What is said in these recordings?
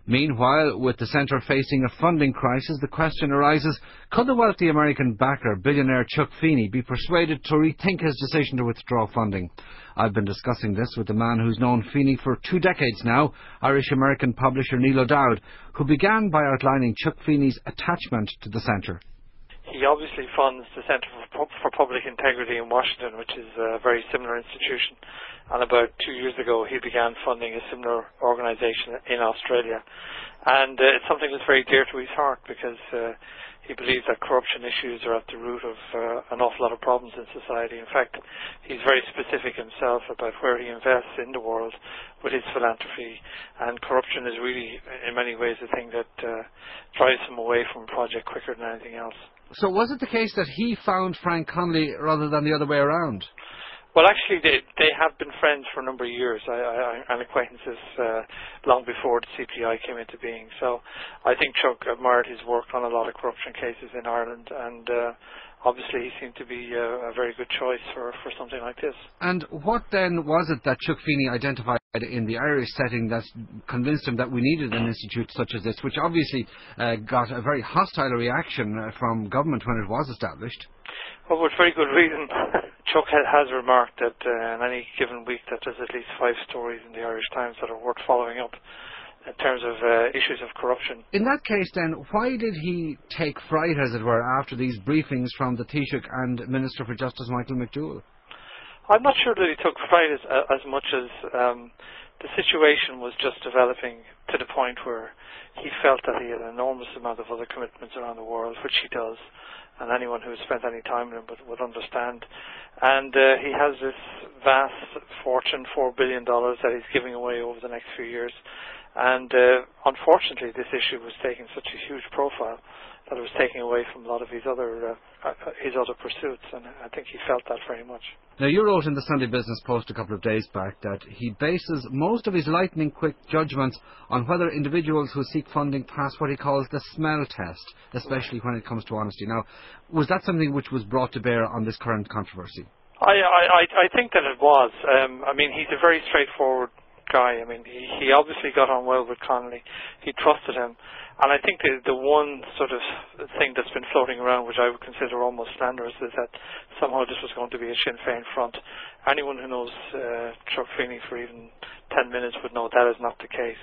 Meanwhile, with the centre facing a funding crisis, the question arises, could the wealthy American backer, billionaire Chuck Feeney, be persuaded to rethink his decision to withdraw funding? I've been discussing this with the man who's known Feeney for 2 decades now, Irish-American publisher Niall O'Dowd, who began by outlining Chuck Feeney's attachment to the centre. He obviously funds the Centre for Public Integrity in Washington, which is a very similar institution. And about 2 years ago, he began funding a similar organisation in Australia. And it's something that's very dear to his heart because he believes that corruption issues are at the root of an awful lot of problems in society. In fact, he's very specific himself about where he invests in the world with his philanthropy. And corruption is really, in many ways, the thing that drives him away from a project quicker than anything else. So was it the case that he found Frank Connolly rather than the other way around? Well, actually, they have been friends for a number of years and acquaintances long before the CPI came into being. So I think Chuck admired his work on a lot of corruption cases in Ireland, and obviously he seemed to be a very good choice for something like this. And what then was it that Chuck Feeney identified in the Irish setting that convinced him that we needed an institute such as this, which obviously got a very hostile reaction from government when it was established? Well, with very good reason. Chuck has remarked that in any given week that there's at least 5 stories in the Irish Times that are worth following up in terms of issues of corruption. In that case then, why did he take fright, as it were, after these briefings from the Taoiseach and Minister for Justice Michael McDowell? I'm not sure that he took fright as much as the situation was just developing to the point where he felt that he had an enormous amount of other commitments around the world, which he does, and anyone who has spent any time with him would understand. And he has this vast fortune, $4 billion, that he's giving away over the next few years. And unfortunately, this issue was taking such a huge profile that it was taking away from a lot of his other pursuits, and I think he felt that very much. Now, you wrote in the Sunday Business Post a couple of days back that he bases most of his lightning-quick judgments on whether individuals who seek funding pass what he calls the smell test, especially when it comes to honesty. Now, was that something which was brought to bear on this current controversy? I think that it was. I mean, he's a very straightforward guy. I mean, he obviously got on well with Connolly. He trusted him. And I think the one sort of thing that's been floating around, which I would consider almost slanderous, is that somehow this was going to be a Sinn Féin front. Anyone who knows Chuck Feeney for even 10 minutes would know that is not the case.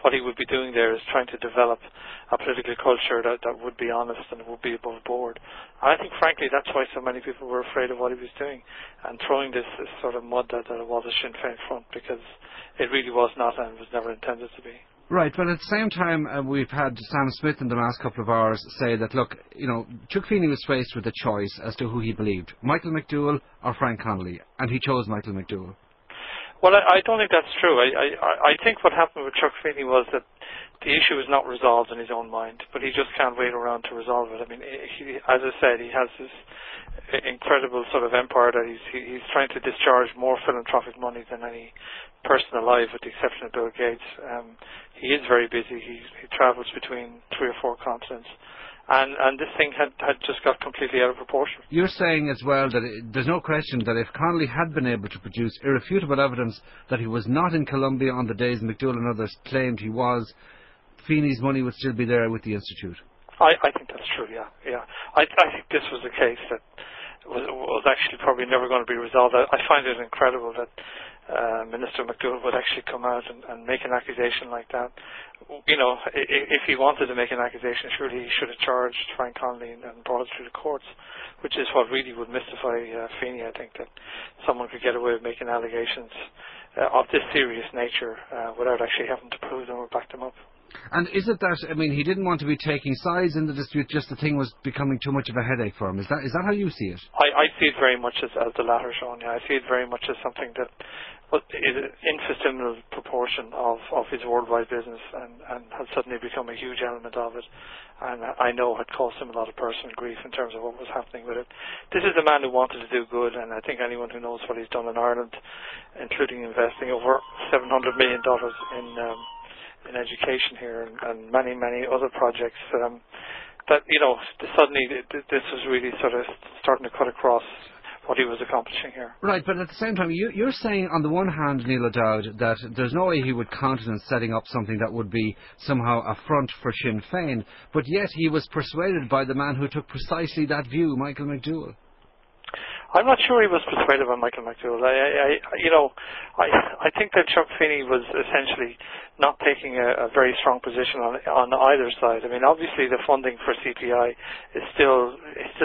What he would be doing there is trying to develop a political culture that would be honest and would be above board. And I think, frankly, that's why so many people were afraid of what he was doing and throwing this sort of mud that it was a Sinn Féin front, because it really was not and was never intended to be. Right, but at the same time, we've had Sam Smith in the last couple of hours say that, look, you know, Chuck Feeney was faced with a choice as to who he believed, Michael McDowell or Frank Connolly, and he chose Michael McDowell. Well, I don't think that's true. I think what happened with Chuck Feeney was that the issue is not resolved in his own mind, but he just can't wait around to resolve it. I mean, as I said, he has this incredible sort of empire that he's trying to discharge more philanthropic money than any person alive, with the exception of Bill Gates. He is very busy. He travels between 3 or 4 continents. And this thing had just got completely out of proportion. You're saying as well that there's no question that if Connolly had been able to produce irrefutable evidence that he was not in Colombia on the days McDowell and others claimed he was, Feeney's money would still be there with the Institute. I think that's true, yeah. I think this was a case that was actually probably never going to be resolved. I find it incredible that Minister McDowell would actually come out and make an accusation like that. You know, if he wanted to make an accusation, surely he should have charged Frank Connolly and brought it through the courts, which is what really would mystify Feeney. I think that someone could get away with making allegations of this serious nature without actually having to prove them or back them up. And is it that, I mean, he didn't want to be taking sides in the dispute, just the thing was becoming too much of a headache for him? Is that how you see it? I see it very much as the latter, Sean. Yeah, I see it very much as something that is an infinitesimal proportion of his worldwide business and has suddenly become a huge element of it. And I know had caused him a lot of personal grief in terms of what was happening with it. This is a man who wanted to do good, and I think anyone who knows what he's done in Ireland, including investing over $700 million in education here and many other projects, that, you know, suddenly this was really sort of starting to cut across what he was accomplishing here. Right, but at the same time, you're saying on the one hand, Niall O'Dowd, that there's no way he would countenance setting up something that would be somehow a front for Sinn Féin, but yet he was persuaded by the man who took precisely that view, Michael McDowell. I'm not sure he was persuaded by Michael McDowell. I think that Chuck Feeney was essentially not taking a very strong position on either side. I mean, obviously the funding for CPI is still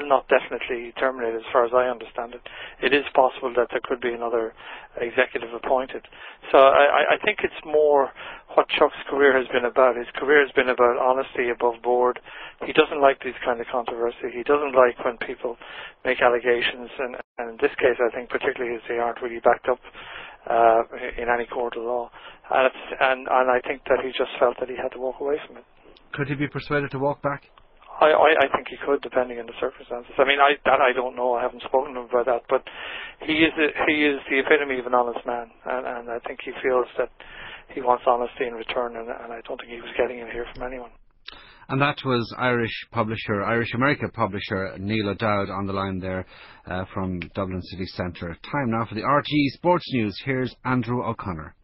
not definitely terminated, as far as I understand it. It is possible that there could be another executive appointed. So I think it's more what Chuck's career has been about. His career has been about honesty above board. He doesn't like these kind of controversy. He doesn't like when people make allegations, and in this case, I think particularly as they aren't really backed up in any court of law. And I think that he just felt that he had to walk away from it. Could he be persuaded to walk back? I think he could, depending on the circumstances. I mean, I don't know. I haven't spoken to him about that, but he is the epitome of an honest man, and I think he feels that he wants honesty in return, and I don't think he was getting it here from anyone. And that was Irish America publisher Niall O'Dowd on the line there from Dublin City Centre. Time now for the RTE Sports News. Here's Andrew O'Connor.